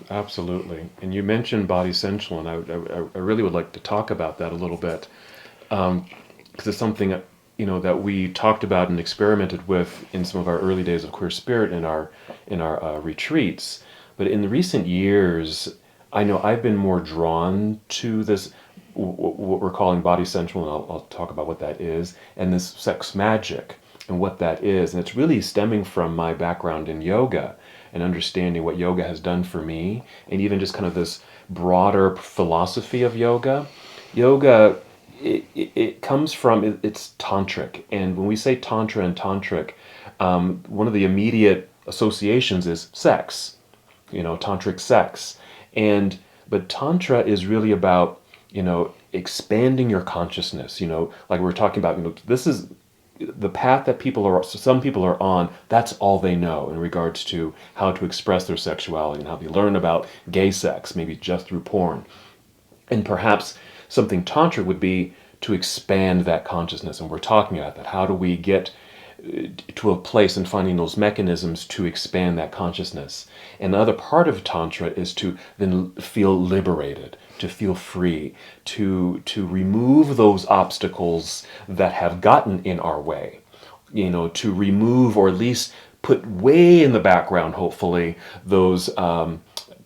Absolutely. And you mentioned body sensual, and I really would like to talk about that a little bit, because it's something that we talked about and experimented with in some of our early days of Queer Spirit in our retreats. But in the recent years, I know I've been more drawn to this, what we're calling body sensual, and I'll talk about what that is, and this sex magic and what that is. And it's really stemming from my background in yoga and understanding what yoga has done for me, and even just kind of this broader philosophy of yoga. Yoga, it comes from, it's tantric. And when we say tantra and tantric, one of the immediate associations is sex, tantric sex. And but tantra is really about, expanding your consciousness, like we were talking about, this is the path that some people are on. That's all they know in regards to how to express their sexuality and how they learn about gay sex, maybe just through porn. And perhaps something tantra would be to expand that consciousness. And we're talking about that. How do we get to a place and finding those mechanisms to expand that consciousness? And the other part of tantra is to then feel liberated, to feel free, to remove those obstacles that have gotten in our way, to remove, or at least put way in the background, hopefully, those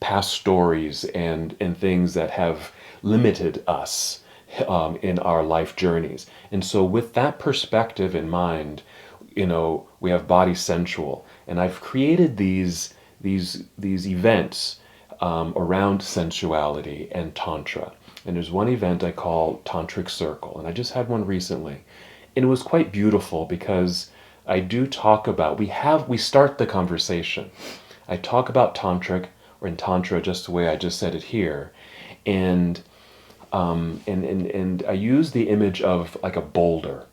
past stories and things that have limited us in our life journeys. And so with that perspective in mind, we have body sensual, and I've created these events around sensuality and tantra. And there's one event I call Tantric Circle, and I just had one recently, and it was quite beautiful because I do talk about, we start the conversation. I talk about tantric, or in tantra, just the way I just said it here, and and I use the image of like a boulder,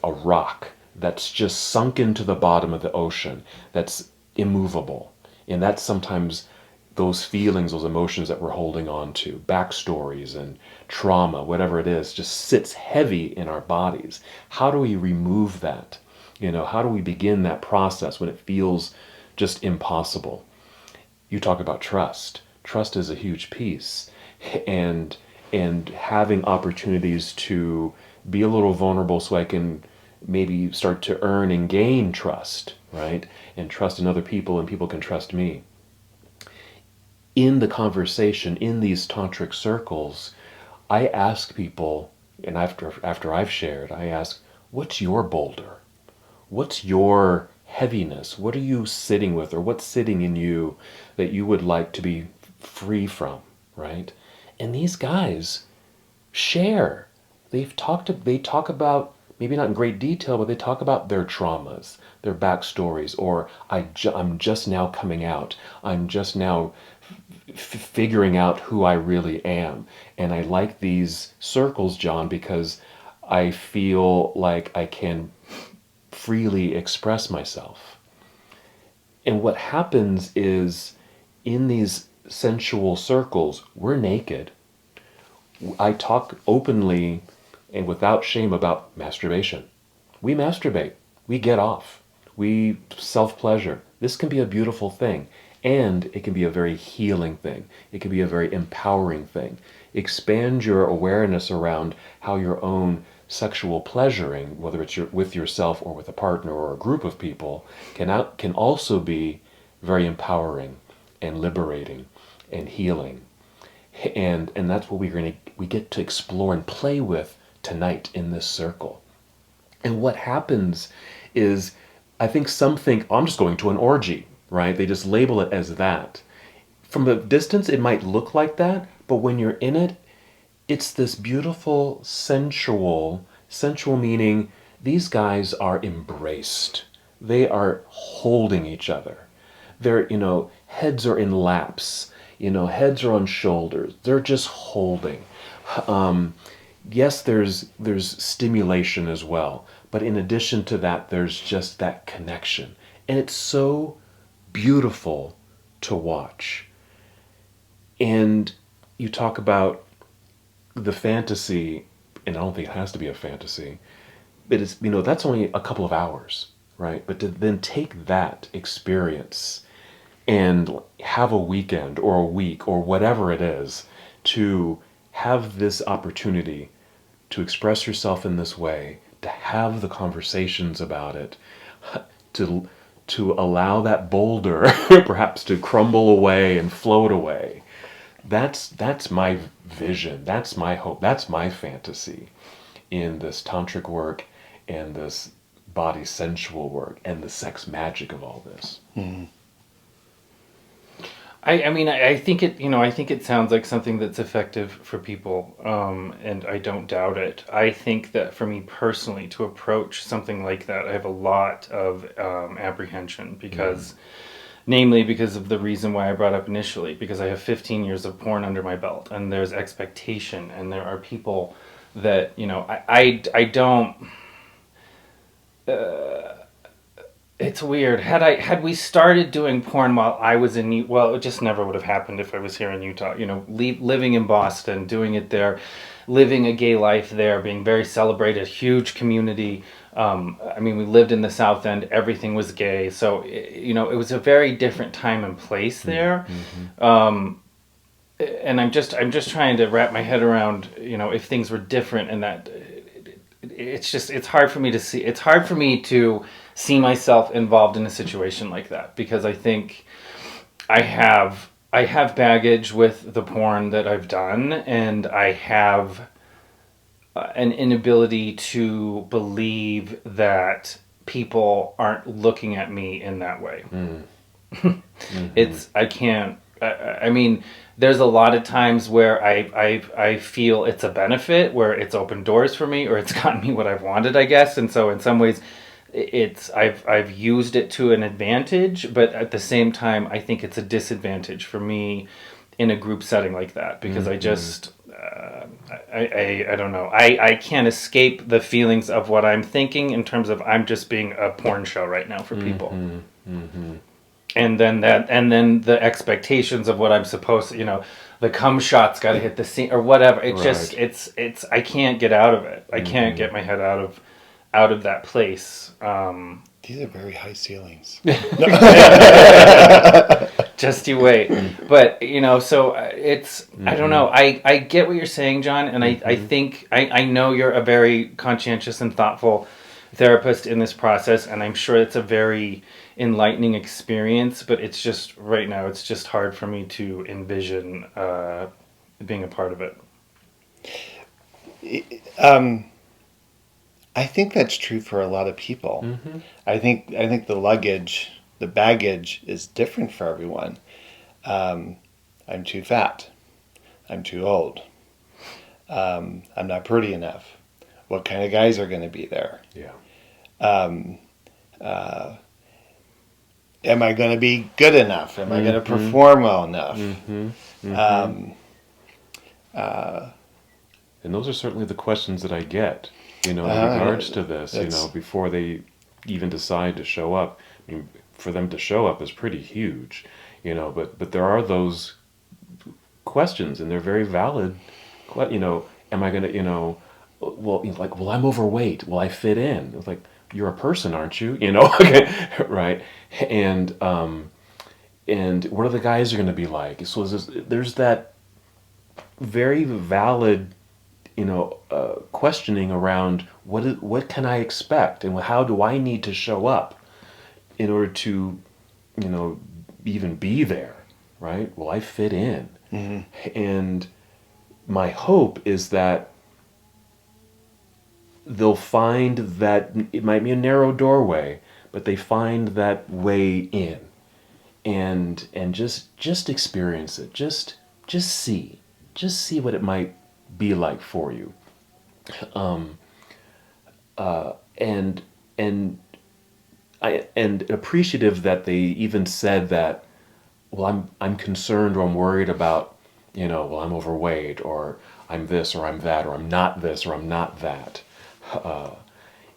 a rock that's just sunk into the bottom of the ocean, that's immovable. And that's sometimes those feelings, those emotions that we're holding on to, backstories and trauma, whatever it is, just sits heavy in our bodies. How do we remove that? How do we begin that process when it feels just impossible? You talk about trust. Trust is a huge piece. And having opportunities to be a little vulnerable so I can maybe start to earn and gain trust, right? And trust in other people, and people can trust me. In the conversation, in these tantric circles, I ask people, and after I've shared, I ask, what's your boulder? What's your heaviness? What are you sitting with, or what's sitting in you that you would like to be free from, right? And these guys share. They talk about, maybe not in great detail, but they talk about their traumas, their backstories, or I'm just now coming out. I'm just now figuring out who I really am. And I like these circles, John, because I feel like I can freely express myself. And what happens is, in these sensual circles, we're naked. I talk openly and without shame about masturbation. We masturbate. We get off. We self-pleasure. This can be a beautiful thing, and it can be a very healing thing. It can be a very empowering thing. Expand your awareness around how your own sexual pleasuring, whether it's with yourself or with a partner or a group of people, can also be very empowering and liberating and healing. And that's what we get to explore and play with tonight in this circle. And what happens is, I think some think, oh, I'm just going to an orgy, right? They just label it as that. From a distance, it might look like that, but when you're in it, it's this beautiful sensual meaning these guys are embraced. They are holding each other. Their, heads are in laps, heads are on shoulders. They're just holding. Yes, there's stimulation as well, but in addition to that, there's just that connection. And it's so beautiful to watch. And you talk about the fantasy, and I don't think it has to be a fantasy, but it's, that's only a couple of hours, right? But to then take that experience and have a weekend or a week or whatever it is to have this opportunity to express yourself in this way, to have the conversations about it, to allow that boulder perhaps to crumble away and float away. That's my vision. That's my hope. That's my fantasy in this tantric work and this body sensual work and the sex magic of all this. Mm-hmm. I mean, I think it, I think it sounds like something that's effective for people, and I don't doubt it. I think that for me personally, to approach something like that, I have a lot of apprehension because, namely because of the reason why I brought up initially, because I have 15 years of porn under my belt, and there's expectation, and there are people that, I don't... It's weird. Had we started doing porn while I was in, well, it just never would have happened if I was here in Utah. Living in Boston, doing it there, living a gay life there, being very celebrated, huge community. I mean, we lived in the South End. Everything was gay, so it was a very different time and place there. Mm-hmm. And I'm just trying to wrap my head around, if things were different, and that it's hard for me to see. It's hard for me to see myself involved in a situation like that, because I think I have baggage with the porn that I've done, and I have an inability to believe that people aren't looking at me in that way. Mm-hmm. I mean, there's a lot of times where I feel it's a benefit, where it's opened doors for me, or it's gotten me what I've wanted, I guess. And so in some ways, I've used it to an advantage, but at the same time, I think it's a disadvantage for me in a group setting like that, because I just I don't know. I can't escape the feelings of what I'm thinking in terms of I'm just being a porn show right now for people. Mm-hmm. And then the expectations of what I'm supposed to, the cum shot's got to hit the scene or whatever. It's just it's I can't get out of it. I can't get my head out of that place. These are very high ceilings. Just you wait. But, so it's, I don't know. I get what you're saying, John, and I think, I know you're a very conscientious and thoughtful therapist in this process, and I'm sure it's a very enlightening experience, but it's just, right now, it's just hard for me to envision being a part of it. I think that's true for a lot of people. Mm-hmm. I think the baggage is different for everyone. I'm too fat. I'm too old. I'm not pretty enough. What kind of guys are going to be there? Yeah. Am I going to be good enough? Am I going to perform well enough? Mm-hmm. Mm-hmm. And those are certainly the questions that I get, in regards to this, before they even decide to show up. I mean, for them to show up is pretty huge, but there are those questions, and they're very valid. Am I going to, well, I'm overweight. Will I fit in? It's like, you're a person, aren't you? Right? And what are the guys are going to be like? So there's that very valid, questioning around what can I expect, and how do I need to show up in order to, even be there, right? Will I fit in? Mm-hmm. And my hope is that they'll find that it might be a narrow doorway, but they find that way in, and just experience it. Just see what it might be like for you. And appreciative that they even said that, well, I'm concerned, or I'm worried about, well, I'm overweight, or I'm this, or I'm that, or I'm not this, or I'm not that.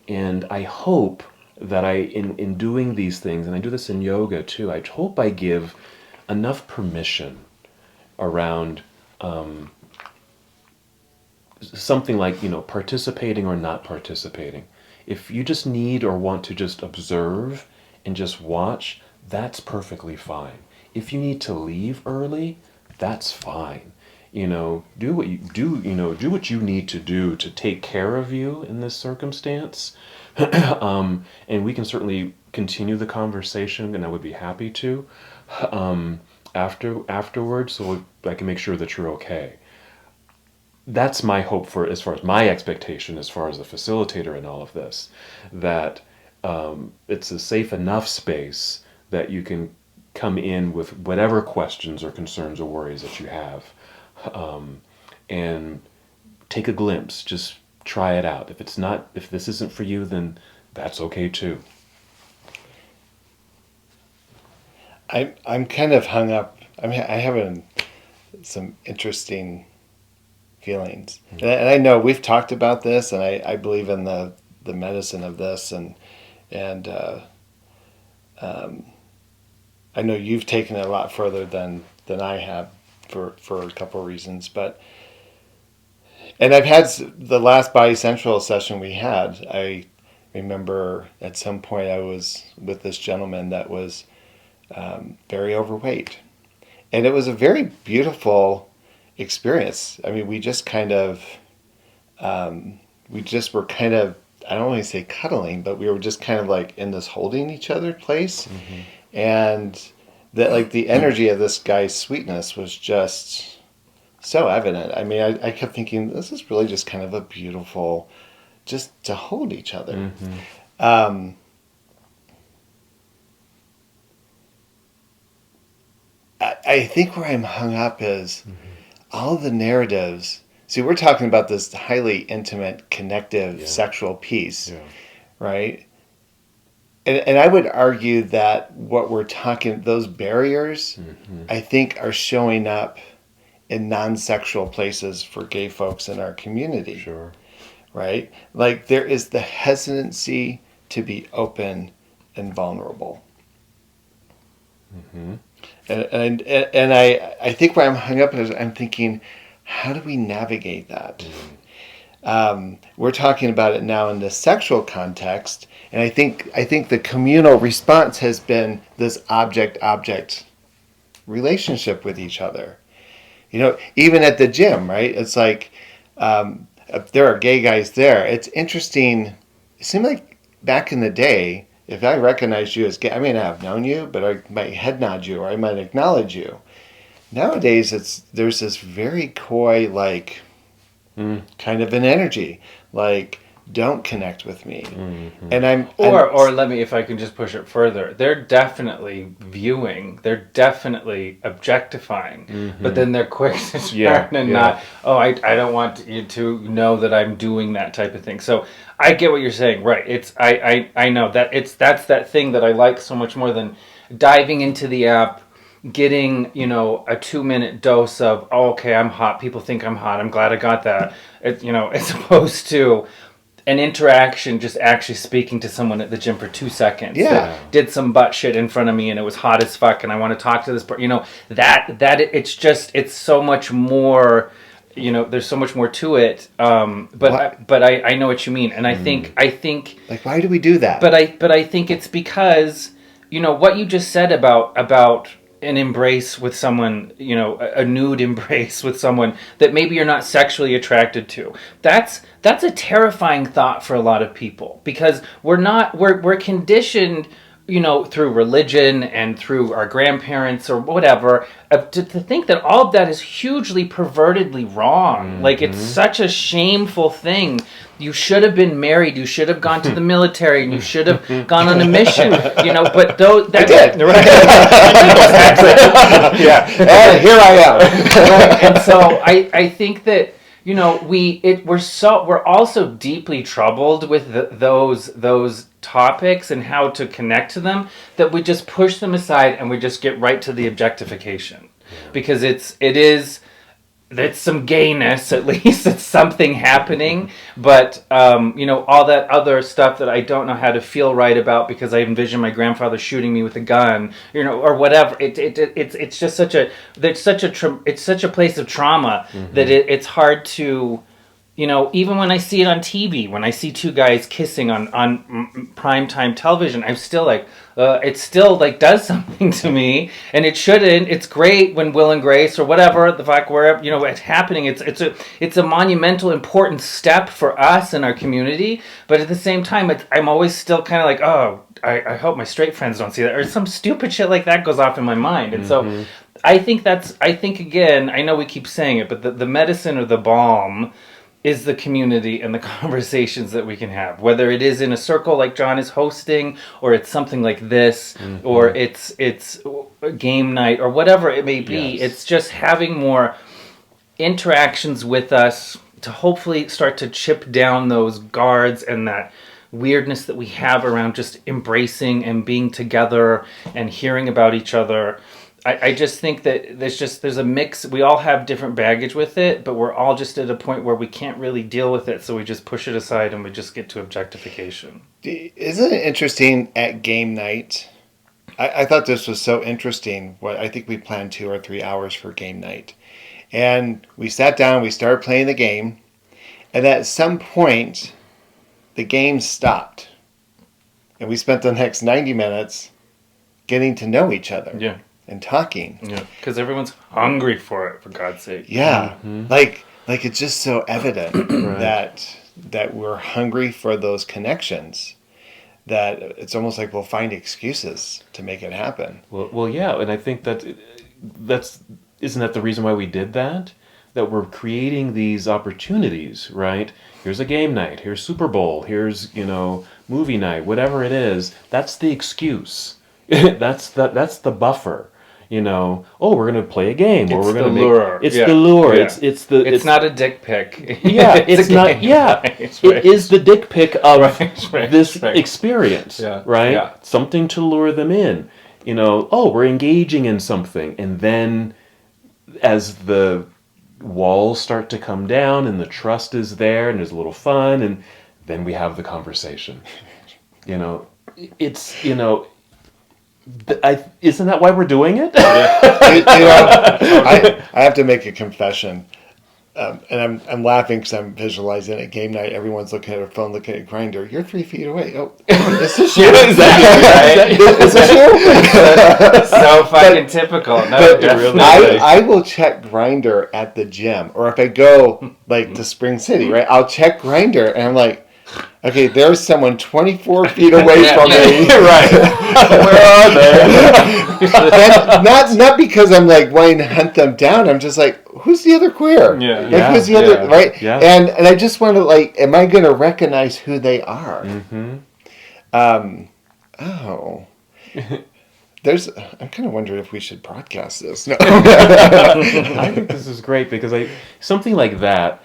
And I hope that in doing these things, and I do this in yoga too, I hope I give enough permission around something like, participating or not participating. If you just need or want to just observe and just watch, that's perfectly fine. if you need to leave early, that's fine. Do what you do. Do what you need to do to take care of you in this circumstance. And we can certainly continue the conversation, and I would be happy to afterwards, so I can make sure that you're okay. That's my hope for, as far as my expectation, as far as the facilitator in all of this, that it's a safe enough space that you can come in with whatever questions or concerns or worries that you have, and take a glimpse. Just try it out. If this isn't for you, then that's okay too. I'm kind of hung up. I mean, I have some interesting feelings, and I know we've talked about this, and I believe in the medicine of this, and I know you've taken it a lot further than I have for a couple of reasons, and I've had the last Body Central session we had. I remember at some point I was with this gentleman that was very overweight, and it was a very beautiful experience. I mean, we just kind of, were kind of, I don't want to say cuddling, but we were just kind of like in this holding each other place. Mm-hmm. And that, like, the energy of this guy's sweetness was just so evident. I mean, I kept thinking, this is really just kind of a beautiful, just to hold each other. Mm-hmm. I think where I'm hung up is all the narratives. See, we're talking about this highly intimate, connective, sexual piece, right? And I would argue that what we're talking, those barriers, I think are showing up in non-sexual places for gay folks in our community. Sure. Right? Like, there is the hesitancy to be open and vulnerable. Mm-hmm. And I think where I'm hung up is I'm thinking, how do we navigate that? Mm-hmm. We're talking about it now in the sexual context, and I think the communal response has been this object-object relationship with each other. You know, even at the gym, right? It's like there are gay guys there. It's interesting. It seemed like back in the day, if I recognized you as gay, I may not have known you, but I might head nod you or I might acknowledge you. Nowadays, there's this very coy, like, kind of an energy, like, don't connect with me. Mm-hmm. And or let me, if I can just push it further, they're definitely viewing, they're definitely objectifying, but then they're quick to turn and not, I don't want you to know that I'm doing that type of thing. So I get what you're saying, right? It's I know that that's that thing that I like so much more than diving into the app, getting, a 2-minute dose of, okay, I'm hot, people think I'm hot, I'm glad I got that, as opposed to an interaction, just actually speaking to someone at the gym for 2 seconds. That did some butt shit in front of me and it was hot as fuck and I want to talk to this person. It's so much more, there's so much more to it. But I know what you mean. And I think like, why do we do that? But I think it's because, what you just said about an embrace with someone, a nude embrace with someone that maybe you're not sexually attracted to. That's a terrifying thought for a lot of people, because we're conditioned, through religion and through our grandparents or whatever, to think that all of that is hugely pervertedly wrong. Mm-hmm. Like, it's such a shameful thing. You should have been married. You should have gone to the military, and you should have gone on a mission. But I did. Right? And here I am. Right? And so I think that we're also deeply troubled with those topics and how to connect to them, that we just push them aside and we just get right to the objectification, because it's some gayness, at least it's something happening, but all that other stuff that I don't know how to feel right about because I envision my grandfather shooting me with a gun, or whatever. It's just such a place of trauma that it's hard to even when I see it on TV, when I see two guys kissing on primetime television, I'm still like, it still like does something to me, and it shouldn't. It's great when Will and Grace or whatever the fuck where it's happening. It's a monumental, important step for us and our community. But at the same time, I'm always still kind of like, oh, I hope my straight friends don't see that, or some stupid shit like that goes off in my mind, and so. I think again, I know we keep saying it, but the medicine or the balm is the community and the conversations that we can have, whether it is in a circle like John is hosting, or it's something like this, or it's a game night, or whatever it may be. Yes. It's just having more interactions with us to hopefully start to chip down those guards and that weirdness that we have around just embracing and being together and hearing about each other. I just think that there's a mix. We all have different baggage with it, but we're all just at a point where we can't really deal with it, so we just push it aside and we just get to objectification. Isn't it interesting at game night? I thought this was so interesting. I think we planned 2 or 3 hours for game night. And we sat down, we started playing the game, and at some point, the game stopped. And we spent the next 90 minutes getting to know each other. Yeah. And talking. Yeah, because everyone's hungry for it, for God's sake. Yeah, like it's just so evident Right. that we're hungry for those connections, that it's almost like we'll find excuses to make it happen. Well, yeah, and I think isn't that the reason why we did that? That we're creating these opportunities, right? Here's a game night, here's Super Bowl, here's, movie night, whatever it is. That's the excuse. that's the buffer. Oh, we're going to play a game, or we're going to lure. It's the lure. Yeah. It's not a dick pic. Yeah, it's not. Yeah, Right. It is the dick pic of Right. this experience, Yeah. right? Yeah. Something to lure them in. Oh, we're engaging in something, and then as the walls start to come down and the trust is there and there's a little fun, and then we have the conversation. It's isn't that why we're doing it? I have to make a confession, and I'm laughing because I'm visualizing at game night. Everyone's looking at their phone, looking at Grindr. You're 3 feet away. Oh, is this you? Is this you? So fucking typical. No, But definitely. I will check Grindr at the gym, or if I go like to Spring City, right? I'll check Grindr, and I'm like, okay, there's someone 24 feet away from me. Right. Where are they? And not because I'm like wanting to hunt them down. I'm just like, who's the other queer? Yeah. Like, Yeah, who's the other, yeah, right? yeah. And I just want to like, am I going to recognize who they are? Oh. I'm kind of wondering if we should broadcast this. No. I think this is great because something like that,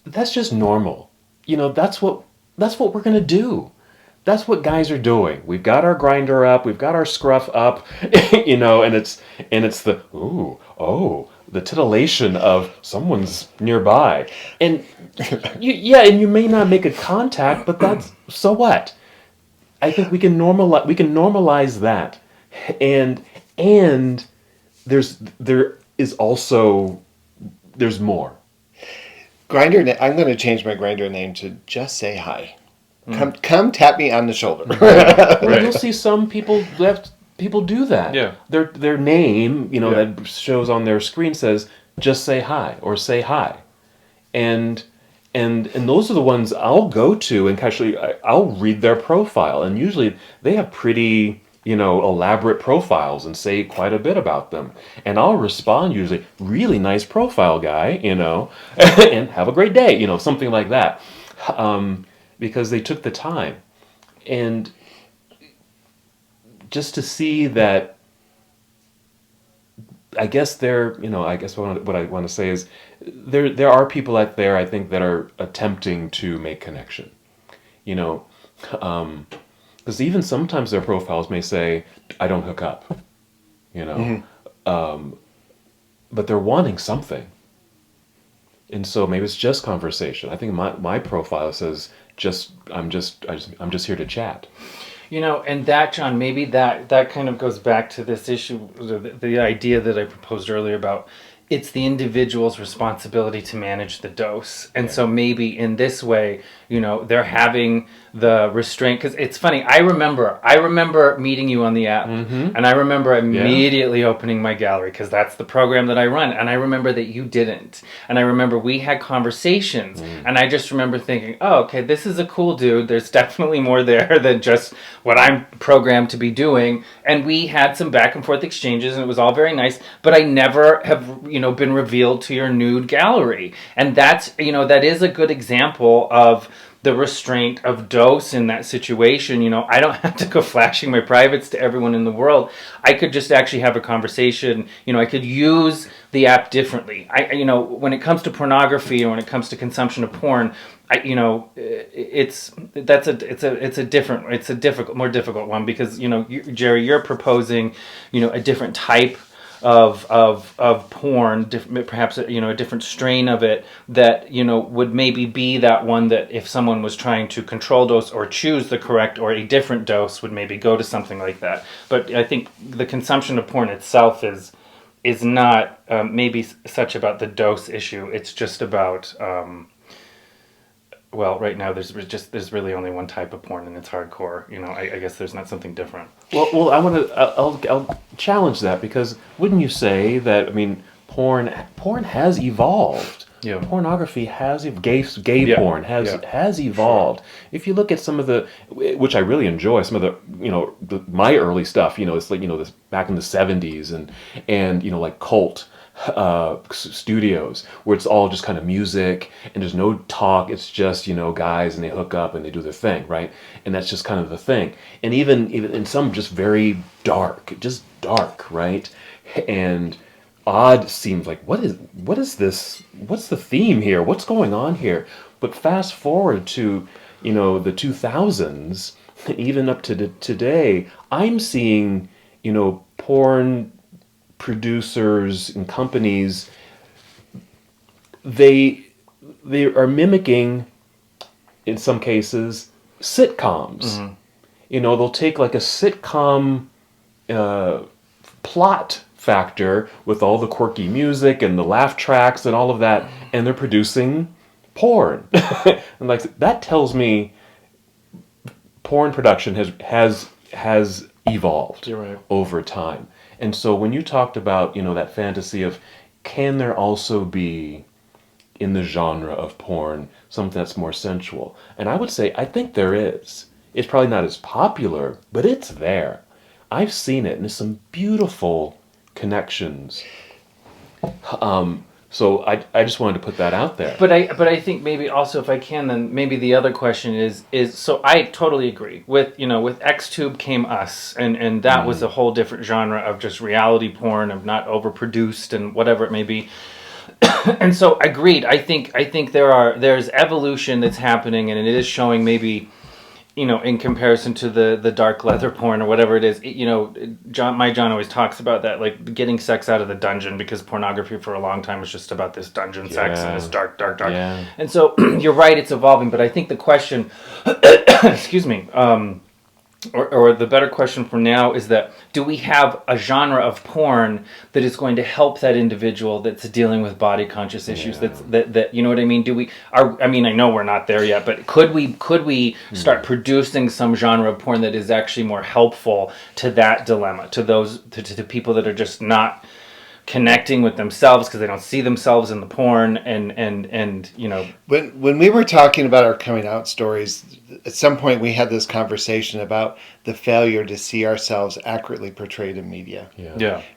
that's just normal. That's what we're gonna do. That's what guys are doing. We've got our Grindr up, we've got our scruff up, and it's the titillation of someone's nearby, and you may not make a contact, but that's so what. I think we can normalize that, and there's more. Grindr. I'm going to change my Grindr name to Just Say Hi. Come tap me on the shoulder. Right. You'll see some people do that. Yeah. Their name, that shows on their screen says just say hi or say hi, and those are the ones I'll go to and actually I'll read their profile, and usually they have pretty elaborate profiles and say quite a bit about them, and I'll respond usually, really nice profile guy, and have a great day, something like that, because they took the time, and just to see that, I guess what I want to say is there are people out there, I think, that are attempting to make connection, because even sometimes their profiles may say, I don't hook up, but they're wanting something. And so maybe it's just conversation. I think my profile says I'm just here to chat. And that, John, maybe that kind of goes back to this issue, the idea that I proposed earlier about it's the individual's responsibility to manage the dose. And so maybe in this way, they're having the restraint. Because it's funny, I remember meeting you on the app, and I remember immediately opening my gallery, because that's the program that I run. And I remember that you didn't. And I remember we had conversations, and I just remember thinking, oh, okay, this is a cool dude. There's definitely more there than just what I'm programmed to be doing. And we had some back and forth exchanges, and it was all very nice. But I never have, been revealed to your nude gallery. And that's, that is a good example of the restraint of dose in that situation. I don't have to go flashing my privates to everyone in the world. I could just actually have a conversation. I could use the app differently. When it comes to pornography, or when it comes to consumption of porn, it's a more difficult one, because Jerry, you're proposing a different type of porn, perhaps a different strain of it that would maybe be that one that if someone was trying to control dose or choose the correct or a different dose would maybe go to something like that. But I think the consumption of porn itself is not maybe such about the dose issue. It's just about right now there's really only one type of porn, and it's hardcore. I guess there's not something different. Well, I'll challenge that, because wouldn't you say that, porn has evolved? Yeah. Pornography has gay porn has evolved. Sure. If you look at some of the, which I really enjoy, some of the my early stuff, it's like this back in the 70s and like Cult studios, where it's all just kind of music and there's no talk. It's just guys, and they hook up and they do their thing, right? And that's just kind of the thing. And even in some just very dark, right? And odd seems like, what is this? What's the theme here? What's going on here? But fast forward to the 2000s, even up to today, I'm seeing porn producers and companies, they are mimicking, in some cases, sitcoms. They'll take like a sitcom plot factor with all the quirky music and the laugh tracks and all of that, and they're producing porn. And like that tells me porn production has evolved. You're right. Over time. And so when you talked about, that fantasy of, can there also be, in the genre of porn, something that's more sensual? And I would say, I think there is. It's probably not as popular, but it's there. I've seen it, and there's some beautiful connections. So I just wanted to put that out there. But I think maybe also, if I can, then maybe the other question is so I totally agree with with XTube came Us, and that was a whole different genre of just reality porn, of not overproduced and whatever it may be. And so agreed. I think there's evolution that's happening, and it is showing maybe in comparison to the dark leather porn or whatever it is, John always talks about that, like getting sex out of the dungeon, because pornography for a long time was just about this dungeon sex and this dark. Yeah. And so you're right, it's evolving, but I think the question, excuse me, or the better question for now is that, do we have a genre of porn that is going to help that individual that's dealing with body conscious issues? That you know what I mean? I know we're not there yet, but could we start producing some genre of porn that is actually more helpful to that dilemma, to those to people that are just not connecting with themselves because they don't see themselves in the porn, and when we were talking about our coming out stories, at some point we had this conversation about the failure to see ourselves accurately portrayed in media.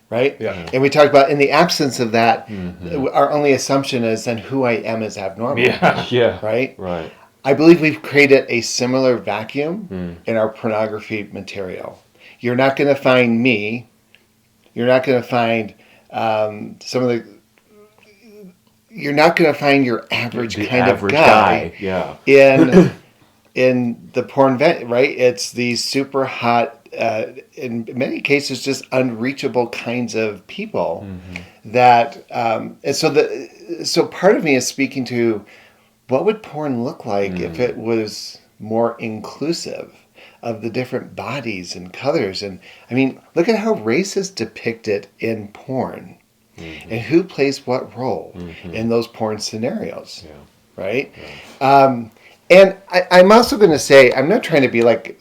Right? Yeah. And we talked about, in the absence of that, our only assumption is then who I am is abnormal. Right? Right. I believe we've created a similar vacuum in our pornography material. You're not going to find me. You're not going to find you're not going to find your average kind of guy in the porn right? It's these super hot, in many cases, just unreachable kinds of people that, and so part of me is speaking to, what would porn look like if it was more inclusive of the different bodies and colors? And I mean, look at how race is depicted in porn. and who plays what role in those porn scenarios, Yeah. right? And I'm also going to say, I'm not trying to be like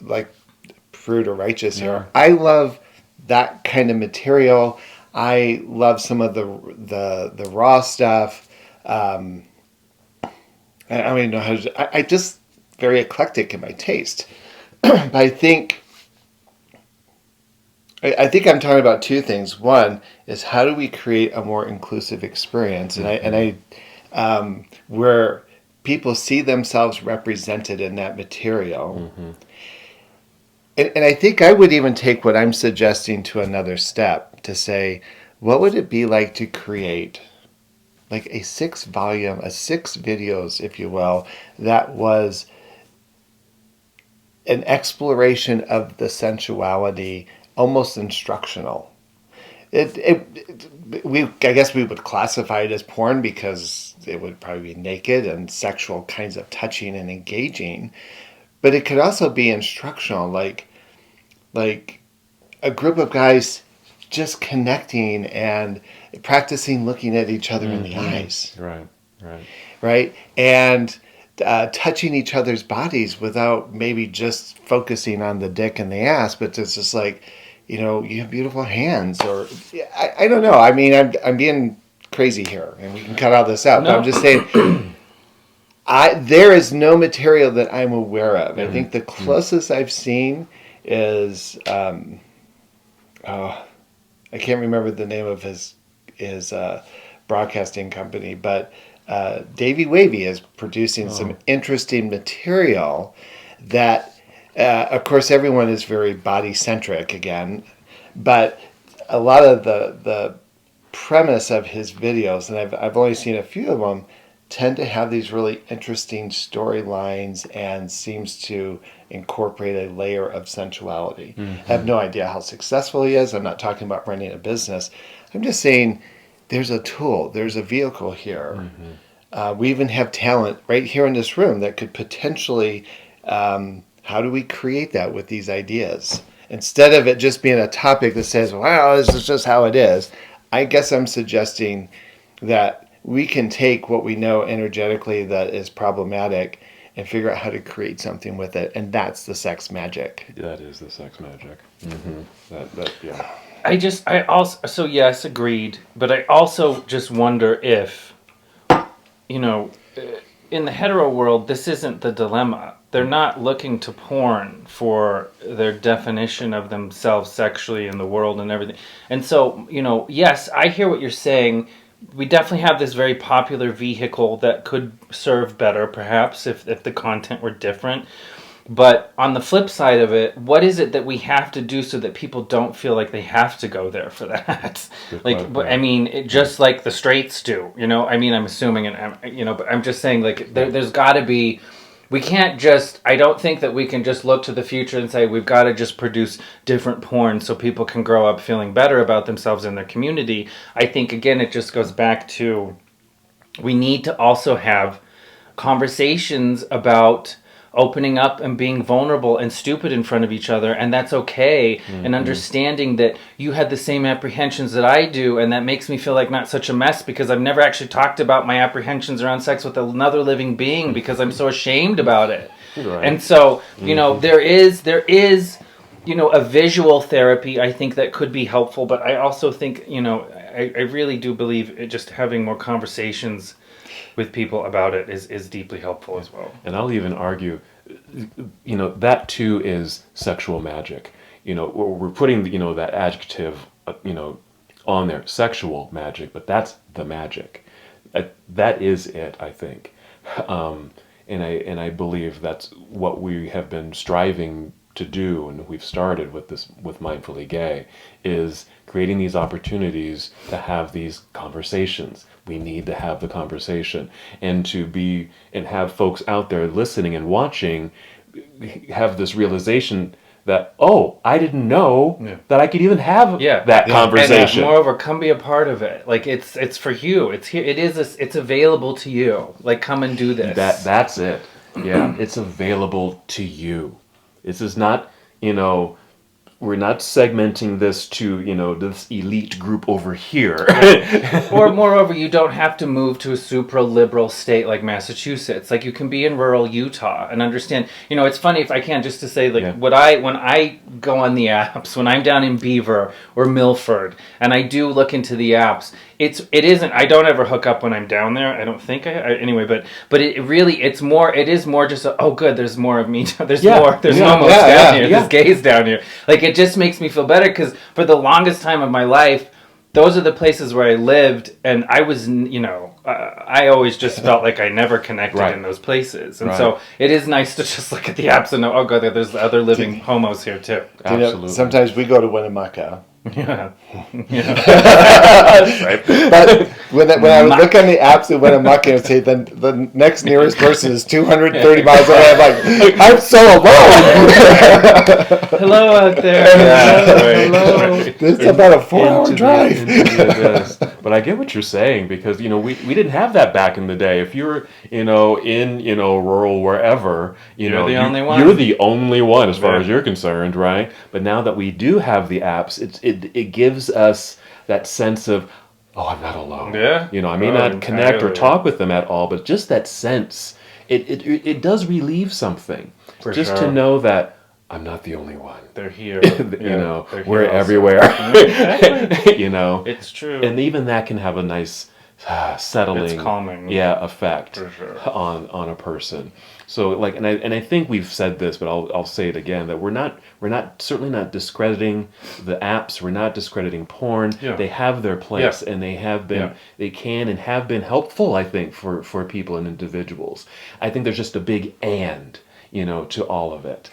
prude or righteous here. I love that kind of material. I love some of the raw stuff. I don't even know how to. I just very eclectic in my taste. But I think I'm talking about two things. One is how do we create a more inclusive experience, and where people see themselves represented in that material. And I think I would even take what I'm suggesting to another step to say, what would it be like to create like a 6 videos, if you will, that was an exploration of the sensuality, almost instructional. I guess we would classify it as porn because it would probably be naked and sexual kinds of touching and engaging. But it could also be instructional, like a group of guys just connecting and practicing looking at each other in the eyes. Right? And touching each other's bodies without maybe just focusing on the dick and the ass, but it's just like, you have beautiful hands, or I don't know. I mean, I'm being crazy here, and we can cut all this out. No. But I'm just saying, there is no material that I'm aware of. I think the closest I've seen is, I can't remember the name of his broadcasting company, but Davey Wavy is producing some interesting material that, of course, everyone is very body-centric again, but a lot of the premise of his videos, and I've only seen a few of them, tend to have these really interesting storylines and seems to incorporate a layer of sensuality. I have no idea how successful he is. I'm not talking about running a business. I'm just saying there's a tool, there's a vehicle here. We even have talent right here in this room that could potentially, how do we create that with these ideas? Instead of it just being a topic that says, wow, this is just how it is, I guess I'm suggesting that we can take what we know energetically that is problematic and figure out how to create something with it. And that's the sex magic. That is the sex magic. Yeah. I also, so yes, agreed. But I also just wonder if, in the hetero world, this isn't the dilemma. They're not looking to porn for their definition of themselves sexually in the world and everything. And so, yes, I hear what you're saying. We definitely have this very popular vehicle that could serve better, perhaps, if the content were different. But on the flip side of it, what is it that we have to do so that people don't feel like they have to go there for that? Just like the straights do, I'm assuming, but I'm just saying, there's got to be. We can't just, I don't think that we can just look to the future and say we've got to just produce different porn so people can grow up feeling better about themselves and their community. I think, again, it just goes back to we need to also have conversations about opening up and being vulnerable and stupid in front of each other, and that's okay, and understanding that you had the same apprehensions that I do, and that makes me feel like not such a mess because I've never actually talked about my apprehensions around sex with another living being because I'm so ashamed about it. Right. And so, there is a visual therapy, I think, that could be helpful, but I also think, I really do believe just having more conversations with people about it is deeply helpful as well. And I'll even argue, that too is sexual magic. We're putting, that adjective, on there, sexual magic, but that's the magic. That is it, I think. And I believe that's what we have been striving to do, and we've started with Mindfully Gay, is creating these opportunities to have these conversations. We need to have the conversation, and have folks out there listening and watching have this realization that, I didn't know that I could even have that conversation. And moreover, come be a part of it. Like it's for you. It's here. It's available to you. Like, come and do this. That's it. Yeah, it's available to you. This is not, segmenting this to, this elite group over here. Or moreover, you don't have to move to a super liberal state like Massachusetts. Like you can be in rural Utah and understand. It's funny if I can just to say like when I go on the apps, when I'm down in Beaver or Milford, and I do look into the apps, it isn't. I don't ever hook up when I'm down there. I don't think anyway. But it really it is more just good. There's more of me. There's more. There's homos down here. There's gays down here. Like it just makes me feel better because for the longest time of my life, those are the places where I lived, and I was, I always just felt like I never connected in those places, and so it is nice to just look at the apps and know, oh god, there's other living homos here too. Absolutely. Sometimes we go to Winnemucca. Yeah. Right. But when I would look on the apps in Winnemucca and say the next nearest person is 230 miles away, I'm like, I'm so alone. Hello out there. Hello. This is about a 4-hour drive. But I get what you're saying because we didn't have that back in the day. If you're in rural wherever, you're the only one. You're the only one as far as you're concerned, right? But now that we do have the apps, it gives us that sense of, oh, I'm not alone. Yeah. I may not connect or talk with them at all, but just that sense, it does relieve something. Just to know that I'm not the only one. They're here. We're everywhere. Exactly. It's true. And even that can have a nice settling, it's calming. Effect For sure. on a person. So and I think we've said this, but I'll say it again, that we're certainly not discrediting the apps. We're not discrediting porn. Yeah. They have their place, and they have been, they can and have been helpful, I think, for people and individuals. I think there's just a big to all of it.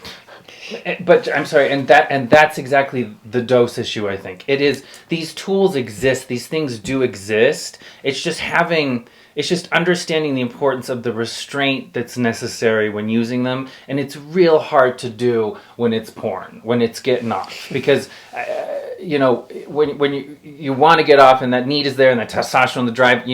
But I'm sorry, and that's exactly the dose issue, I think. It is, these tools exist, these things do exist. It's just understanding the importance of the restraint that's necessary when using them, and it's real hard to do when it's porn, when it's getting off, because when you want to get off and that need is there and that testosterone, the drive,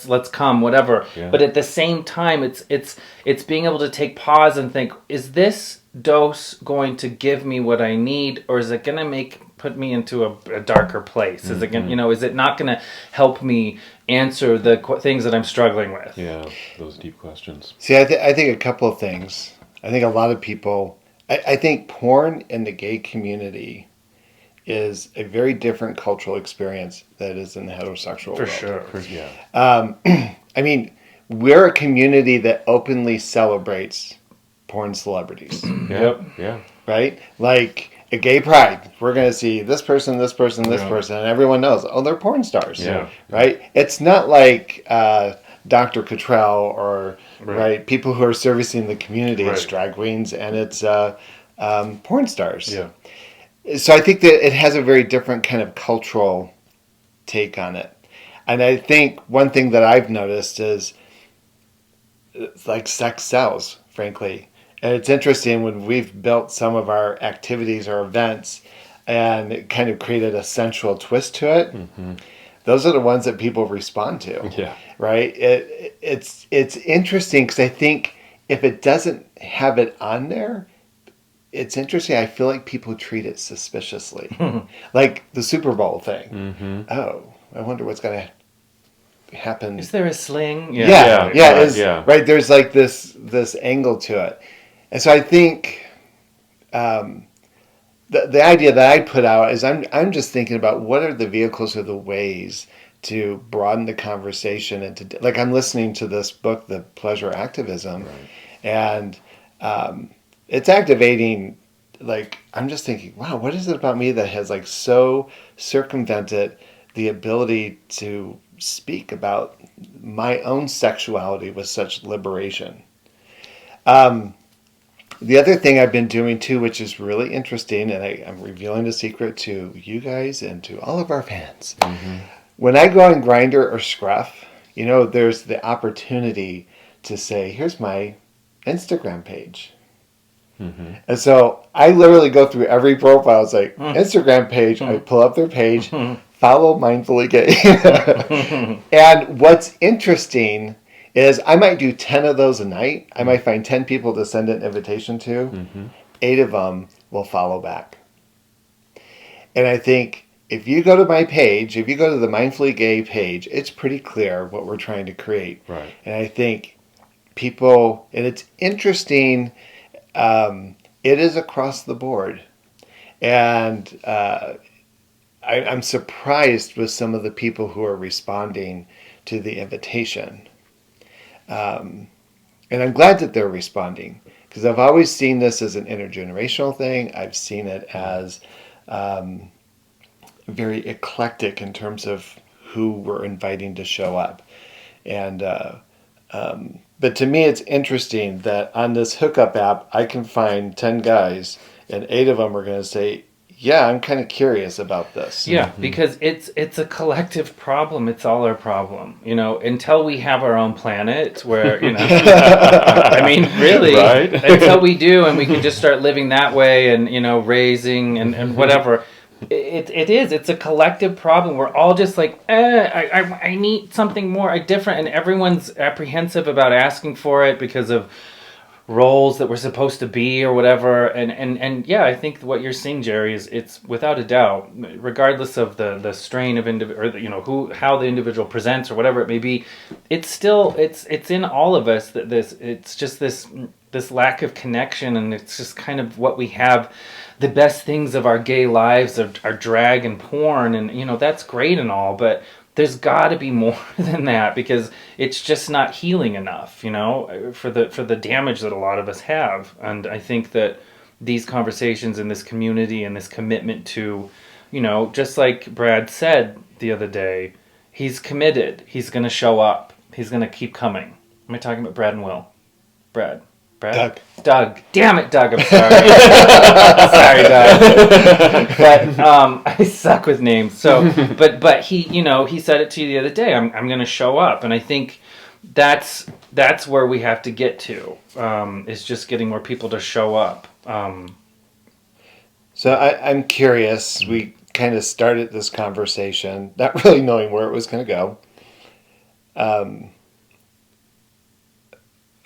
let's come, whatever. Yeah. But at the same time, it's being able to take pause and think, is this dose going to give me what I need, or is it going to put me into a darker place? Is it going, is it not going to help me answer the things that I'm struggling with? Yeah, those deep questions. See, I think a couple of things. I think a lot of people, I think porn in the gay community is a very different cultural experience that is in the heterosexual world. For sure. Yeah. I mean, we're a community that openly celebrates porn celebrities. Yep. Yeah. Right? Like a gay pride. We're going to see this person, this person, this person, and everyone knows, oh, they're porn stars. Yeah. Right? It's not like Dr. Cottrell or right people who are servicing the community as drag queens, and it's porn stars. Yeah. So I think that it has a very different kind of cultural take on it. And I think one thing that I've noticed is it's like sex sells, frankly. And it's interesting when we've built some of our activities or events and it kind of created a sensual twist to it. Mm-hmm. Those are the ones that people respond to. Yeah. Right? It's interesting because I think if it doesn't have it on there, it's interesting. I feel like people treat it suspiciously. Like the Super Bowl thing. Mm-hmm. Oh, I wonder what's going to happen. Is there a sling? Yeah. Right. There's like this angle to it. And so I think the idea that I put out is I'm just thinking about what are the vehicles or the ways to broaden the conversation and to, like, I'm listening to this book, The Pleasure Activism, and it's activating, like, I'm just thinking, wow, what is it about me that has like so circumvented the ability to speak about my own sexuality with such liberation? The other thing I've been doing too, which is really interesting, and I'm revealing a secret to you guys and to all of our fans. Mm-hmm. When I go on Grindr or Scruff, there's the opportunity to say, here's my Instagram page. Mm-hmm. And so I literally go through every profile. It's like, Instagram page, I pull up their page, follow Mindfully Gay. And what's interesting is I might do 10 of those a night. I might find 10 people to send an invitation to. Mm-hmm. 8 of them will follow back. And I think if you go to my page, if you go to the Mindfully Gay page, it's pretty clear what we're trying to create. Right. And I think people, and it's interesting, it is across the board. And I'm surprised with some of the people who are responding to the invitation. And I'm glad that they're responding, because I've always seen this as an intergenerational thing. I've seen it as very eclectic in terms of who we're inviting to show up. And but to me, it's interesting that on this hookup app, I can find 10 guys, and 8 of them are going to say, yeah, I'm kind of curious about this. Yeah, because it's a collective problem. It's all our problem, until we have our own planet where, I mean, really, Right. until we do, and we can just start living that way and, raising and whatever. It's a collective problem. We're all just like, I need something more different, and everyone's apprehensive about asking for it because of roles that we're supposed to be or whatever. And yeah, I think what you're seeing, Jerry, is it's without a doubt, regardless of the strain of how the individual presents or whatever it may be, it's still it's in all of us that it's just this lack of connection, and it's just kind of what we have. The best things of our gay lives are drag and porn, and that's great and all, but there's got to be more than that, because it's just not healing enough, for the damage that a lot of us have. And I think that these conversations in this community and this commitment to, just like Brad said the other day, he's committed. He's going to show up. He's going to keep coming. Am I talking about Brad and Will? Brad. Doug. Damn it, Doug. I'm sorry. Sorry, Doug. But I suck with names. So, but he, he said it to you the other day. I'm going to show up, and I think that's where we have to get to. Is just getting more people to show up. So I'm curious. We kind of started this conversation not really knowing where it was going to go.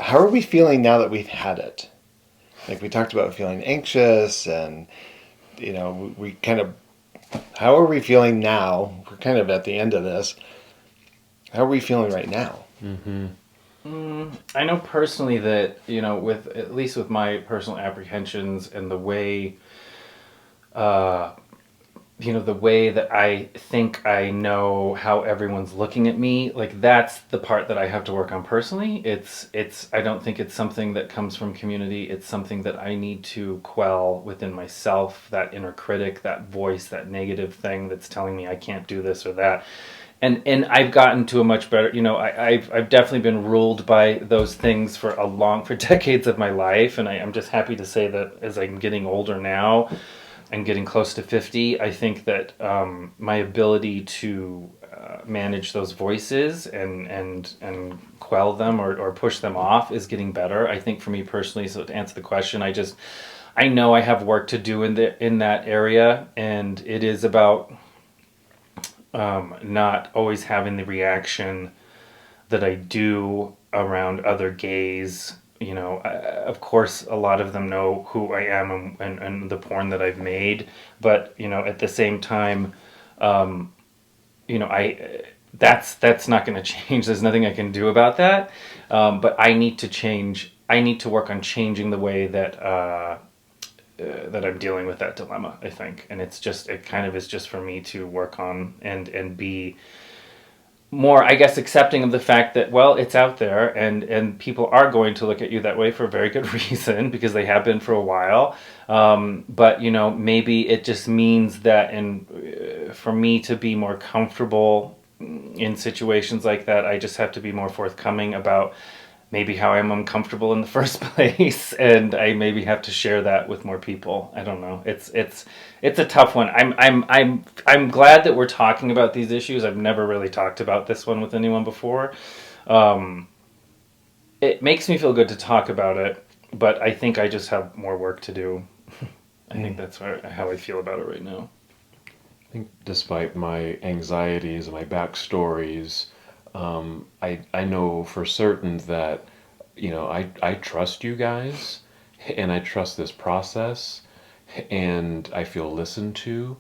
How are we feeling now that we've had it? Like we talked about feeling anxious, and we kind of, how are we feeling now? We're kind of at the end of this. How are we feeling right now? I know personally that, with at least with my personal apprehensions and the way the way that I think I know how everyone's looking at me, like that's the part that I have to work on personally. I don't think it's something that comes from community. It's something that I need to quell within myself, that inner critic, that voice, that negative thing that's telling me I can't do this or that. And I've gotten to a much better, I've definitely been ruled by those things for decades of my life. And I'm just happy to say that as I'm getting older now, and getting close to 50, I think that my ability to manage those voices and quell them or push them off is getting better. I think for me personally, so to answer the question, I know I have work to do in that area, and it is about not always having the reaction that I do around other gays. Of course, a lot of them know who I am and the porn that I've made. But, at the same time, that's not going to change. There's nothing I can do about that. But I need to change. I need to work on changing the way that that I'm dealing with that dilemma, I think. And it kind of is just for me to work on and be more, I guess, accepting of the fact that, well, it's out there, and people are going to look at you that way for a very good reason, because they have been for a while. But, maybe it just means that for me to be more comfortable in situations like that, I just have to be more forthcoming about maybe how I'm uncomfortable in the first place, and I maybe have to share that with more people. I don't know. It's a tough one. I'm glad that we're talking about these issues. I've never really talked about this one with anyone before. It makes me feel good to talk about it, but I think I just have more work to do. I think that's how I feel about it right now. I think despite my anxieties and my backstories, I know for certain that, I trust you guys, and I trust this process, and I feel listened to,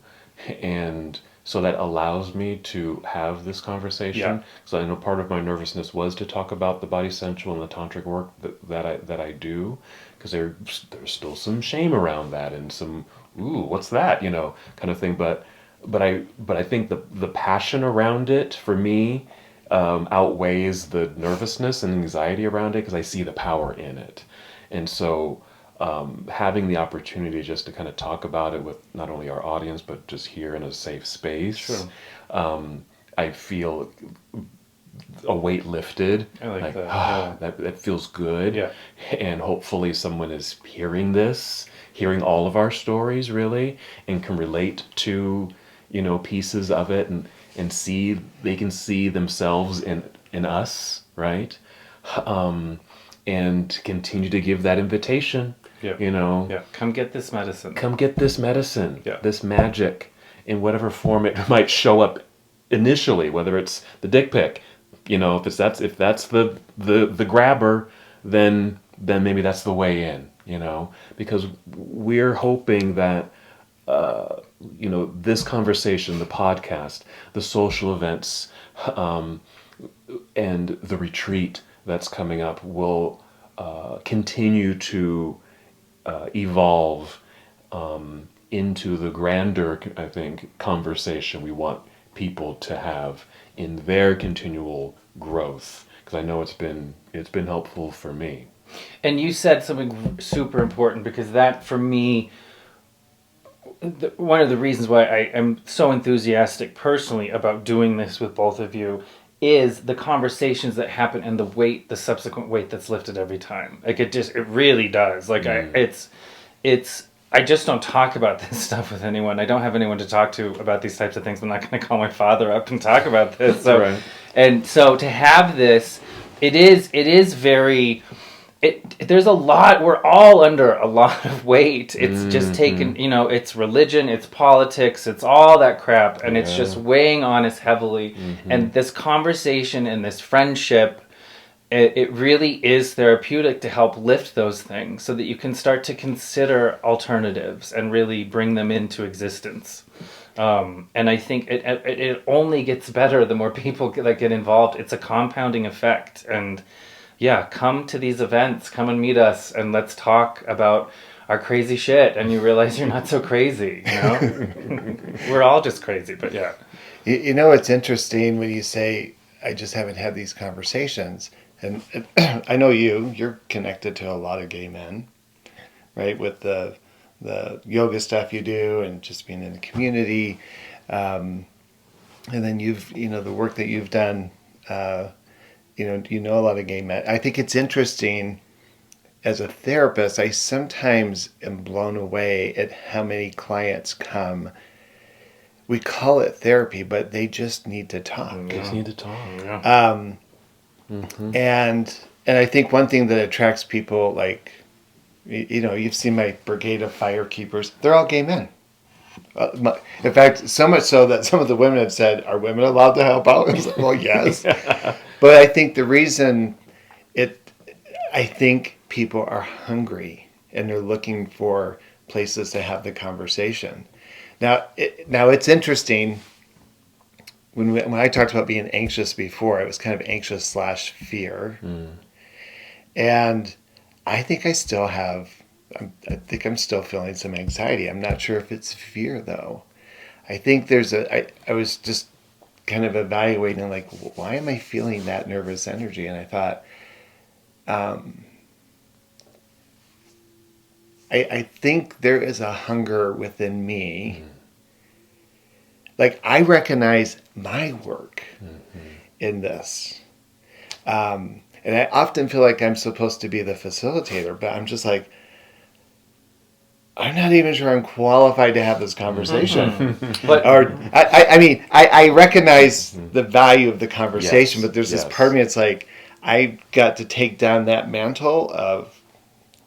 And so that allows me to have this conversation. Yeah. So I know part of my nervousness was to talk about the body sensual and the tantric work that I do, because there's still some shame around that and some what's that, kind of thing. But I think the passion around it for me outweighs the nervousness and anxiety around it, because I see the power in it. And so having the opportunity just to kind of talk about it with not only our audience, but just here in a safe space, Sure. I feel a weight lifted. I like that. Yeah. That feels good. Yeah. And hopefully someone is hearing this, hearing all of our stories really, and can relate to, pieces of it, and they can see themselves in us, right? And continue to give that invitation. Yeah. Yeah. Come get this medicine. Come get this medicine, Yeah. this magic, in whatever form it might show up initially, whether it's the dick pic, if that's the grabber, then maybe that's the way in, because we're hoping that this conversation, the podcast, the social events, and the retreat that's coming up will continue to evolve into the grander, I think, conversation we want people to have in their continual growth. Because I know it's been helpful for me. And you said something super important, because that, for me, one of the reasons why I am so enthusiastic personally about doing this with both of you is the conversations that happen and the subsequent weight that's lifted every time. Like it really does. Like I just don't talk about this stuff with anyone. I don't have anyone to talk to about these types of things. I'm not going to call my father up and talk about this. So, Right. And so to have this, it is very. There's a lot. We're all under a lot of weight. It's just taken. It's religion, it's politics, it's all that crap, and it's just weighing on us heavily. And this conversation and this friendship, it really is therapeutic to help lift those things, so that you can start to consider alternatives and really bring them into existence. And I think it only gets better the more people that get involved. It's a compounding effect. And yeah, come to these events, come and meet us, and let's talk about our crazy shit, and you realize you're not so crazy, We're all just crazy, but yeah. It's interesting when you say, I just haven't had these conversations. And I know you're connected to a lot of gay men, right? With the yoga stuff you do and just being in the community. And then the work that you've done, you know a lot of gay men. I think it's interesting, as a therapist, I sometimes am blown away at how many clients come. We call it therapy, but they just need to talk. They just need to talk. Yeah. And I think one thing that attracts people, like, you've seen my brigade of firekeepers. They're all gay men. In fact, so much so that some of the women have said, "Are women allowed to help out?" I was like, well, yes. But I think the reason I think people are hungry and they're looking for places to have the conversation. Now it's interesting. When I talked about being anxious before, it was kind of anxious / fear. And I think I still have, I think I'm still feeling some anxiety. I'm not sure if it's fear, though. I think I was just kind of evaluating, like, why am I feeling that nervous energy? And I thought, I think there is a hunger within me. Like, I recognize my work in this. And I often feel like I'm supposed to be the facilitator, but I'm just like, I'm not even sure I'm qualified to have this conversation. But I recognize the value of the conversation, Yes, but there's this yes. part of me, it's like, I got to take down that mantle of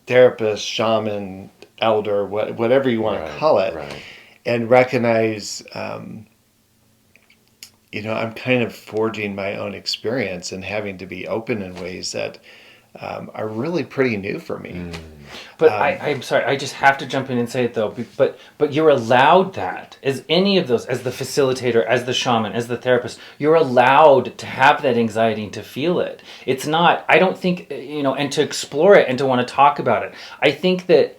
therapist, shaman, elder, whatever you want to call it, Right. and recognize, I'm kind of forging my own experience and having to be open in ways that are really pretty new for me. But I'm sorry, I just have to jump in and say it though. But you're allowed that as any of those, as the facilitator, as the shaman, as the therapist. You're allowed to have that anxiety and to feel it. It's not. I don't think and to explore it and to want to talk about it. I think that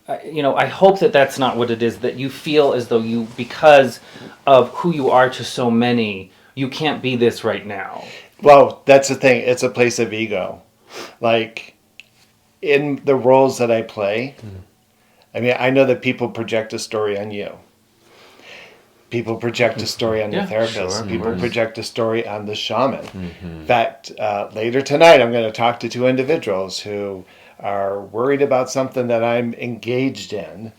I hope that that's not what it is. That you feel as though you, because of who you are to so many, you can't be this right now. Well, that's the thing. It's a place of ego. Like, in the roles that I play, I mean, I know that people project a story on you. People project a story on the therapist. Sure, People project a story on the shaman. In fact, later tonight, I'm going to talk to two individuals who are worried about something that I'm engaged in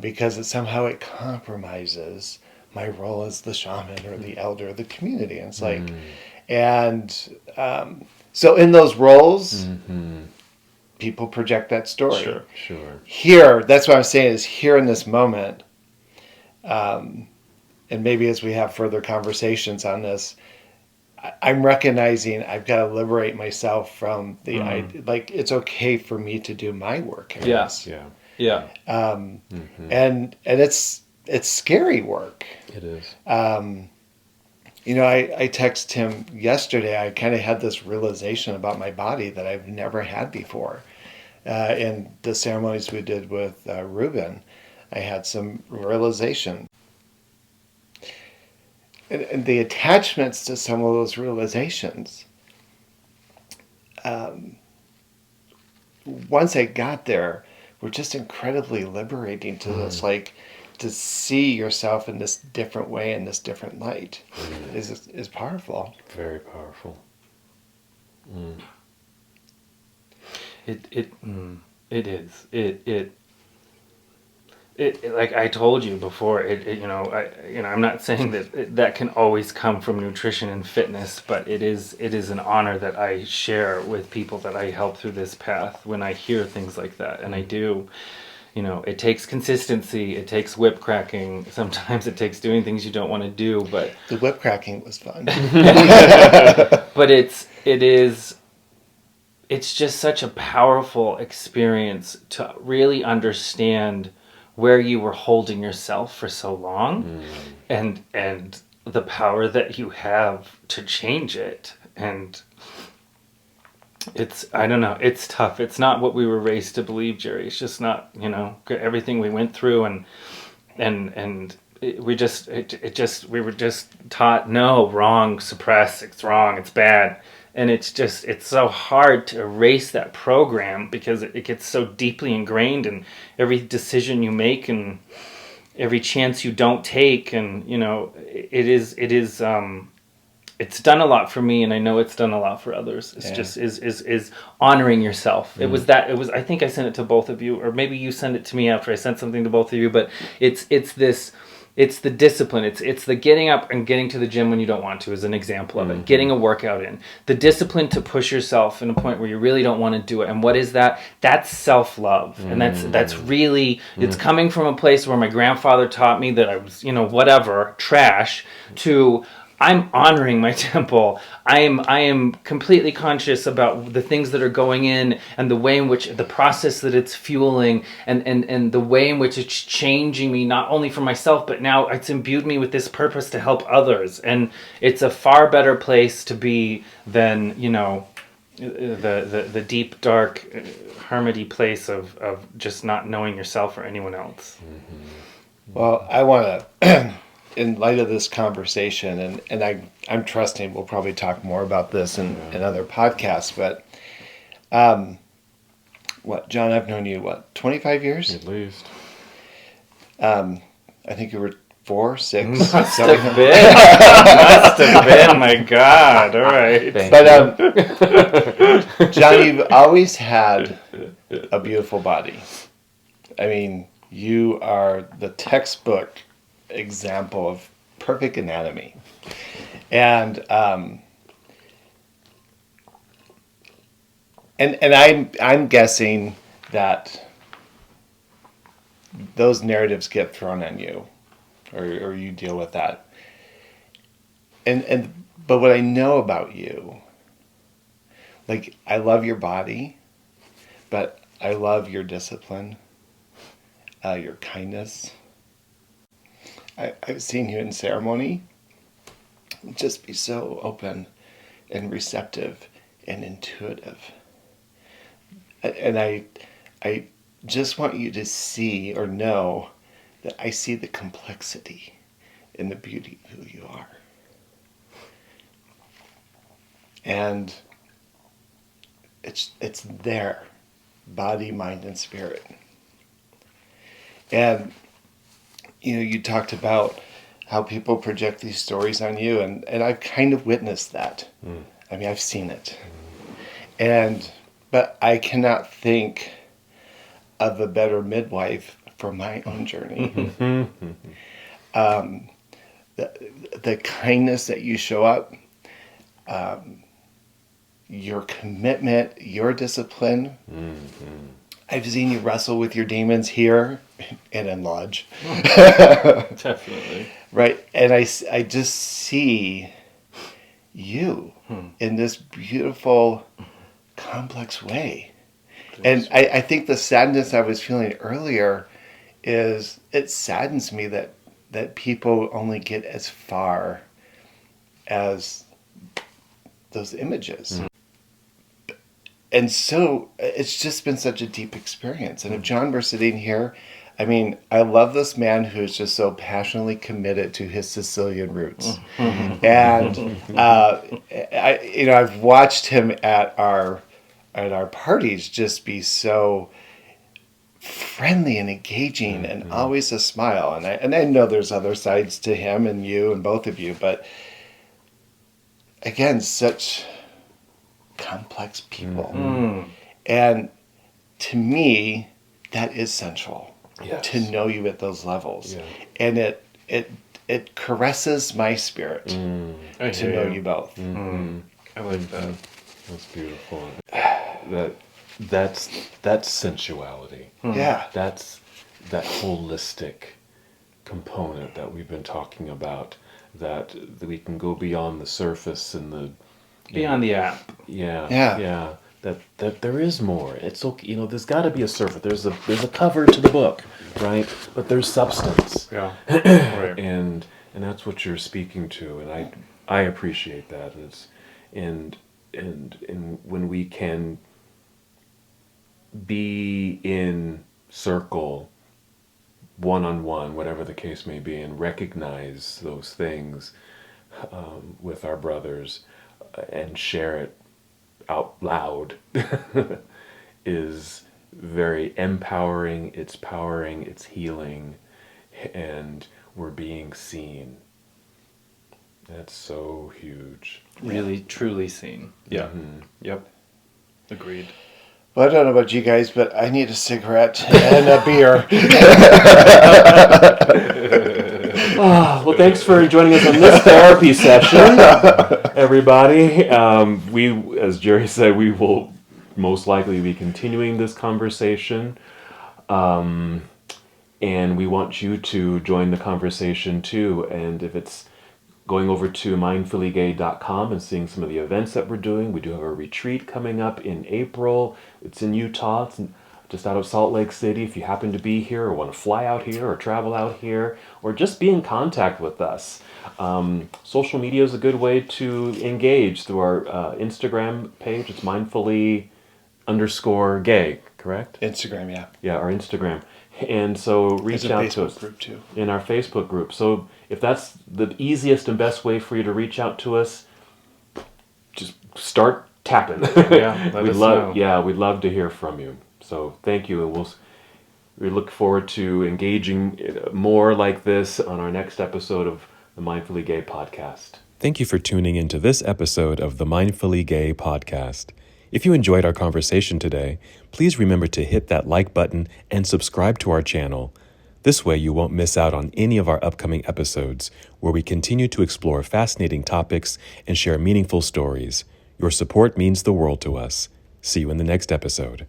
because somehow it compromises my role as the shaman or the elder of the community. And it's like, so in those roles, people project that story. Sure. Here, that's what I'm saying is here in this moment, and maybe as we have further conversations on this, I'm recognizing I've got to liberate myself from the like it's okay for me to do my work in this. Yeah. And it's scary work. It is. I texted him yesterday. I kind of had this realization about my body that I've never had before. In the ceremonies we did with Ruben, I had some realization. And the attachments to some of those realizations, once I got there, were just incredibly liberating to this, like, to see yourself in this different way, in this different light, is powerful. Very powerful. It is. It like I told you before. I'm not saying that that can always come from nutrition and fitness, but it is an honor that I share with people that I help through this path when I hear things like that, and I do. It takes consistency. It takes whip cracking. Sometimes it takes doing things you don't want to do, but the whip cracking was fun. But it's just such a powerful experience to really understand where you were holding yourself for so long, and the power that you have to change it. And I don't know, it's tough. It's not what we were raised to believe, Jerry. It's just not, everything we went through, and we were just taught, no, wrong, suppress, it's wrong, it's bad. And it's so hard to erase that program because it gets so deeply ingrained in every decision you make and every chance you don't take. And, it's done a lot for me, and I know it's done a lot for others. It's just is honoring yourself. It was I think I sent it to both of you, or maybe you sent it to me after I sent something to both of you, but it's the discipline. It's the getting up and getting to the gym when you don't want to, is an example of it. Getting a workout in. The discipline to push yourself in a point where you really don't want to do it. And what is that? That's self-love. And that's really, it's coming from a place where my grandfather taught me that I was, whatever, trash, to I'm honoring my temple. I am completely conscious about the things that are going in, and the way in which the process that it's fueling, and the way in which it's changing me, not only for myself, but now it's imbued me with this purpose to help others. And it's a far better place to be than, the deep, dark, hermity place of just not knowing yourself or anyone else. Well, I want to... in light of this conversation, and I'm trusting we'll probably talk more about this in other podcasts, but John, I've known you, 25 years? At least. I think you were 4, 6, Must 7. have been. Must have been, my God. All right. But John, you've always had a beautiful body. I mean, you are the textbook example of perfect anatomy, and I'm guessing that those narratives get thrown on you, or you deal with that. But what I know about you, Like, I love your body, but I love your discipline, your kindness. I've seen you in ceremony just be so open and receptive and intuitive. And I just want you to see or know that I see the complexity and the beauty of who you are. And it's there, body, mind, and spirit. And you talked about how people project these stories on you, and I've kind of witnessed that. I mean, I've seen it. But I cannot think of a better midwife for my own journey. The kindness that you show up, your commitment, your discipline. I've seen you wrestle with your demons here and in Lodge. Definitely. Right. And I just see you in this beautiful, complex way. And I think the sadness I was feeling earlier is it saddens me that people only get as far as those images. And so it's just been such a deep experience. And if John were sitting here, I mean, I love this man who's just so passionately committed to his Sicilian roots. And I've watched him at our parties just be so friendly and engaging and always a smile. And I know there's other sides to him and you and both of you, but again, such complex people. And to me, that is central. Yes. To know you at those levels. Yeah. And it caresses my spirit to know you both. I like that. That's beautiful. That's sensuality. Yeah. That's that holistic component that we've been talking about. That we can go beyond the surface and the Beyond the app. Yeah. That there is more. It's okay. There's got to be a surface. There's a cover to the book, right? But there's substance. Yeah. Right. And that's what you're speaking to, and I appreciate that. And when we can be in circle, one-on-one, whatever the case may be, and recognize those things with our brothers and share it out loud is very empowering, it's powering, it's healing, and we're being seen. That's so huge. Really, truly seen. Yeah. Yep. Agreed. Well, I don't know about you guys, but I need a cigarette and a beer. Well, thanks for joining us on this therapy session, everybody. We, as Jerry said, we will most likely be continuing this conversation. And we want you to join the conversation too. And if it's going over to mindfullygay.com and seeing some of the events that we're doing, we do have a retreat coming up in April. It's in Utah. It's just out of Salt Lake City. If you happen to be here or want to fly out here or travel out here or just be in contact with us, social media is a good way to engage through our Instagram page. It's mindfully_gay, correct? Instagram, yeah. Yeah, our Instagram. And so reach out to us group too. in our Facebook group. So if that's the easiest and best way for you to reach out to us, just start tapping. Yeah, let us know. Yeah, we'd love to hear from you. So thank you, and we look forward to engaging more like this on our next episode of the Mindfully Gay podcast. Thank you for tuning into this episode of the Mindfully Gay podcast. If you enjoyed our conversation today, please remember to hit that like button and subscribe to our channel. This way you won't miss out on any of our upcoming episodes where we continue to explore fascinating topics and share meaningful stories. Your support means the world to us. See you in the next episode.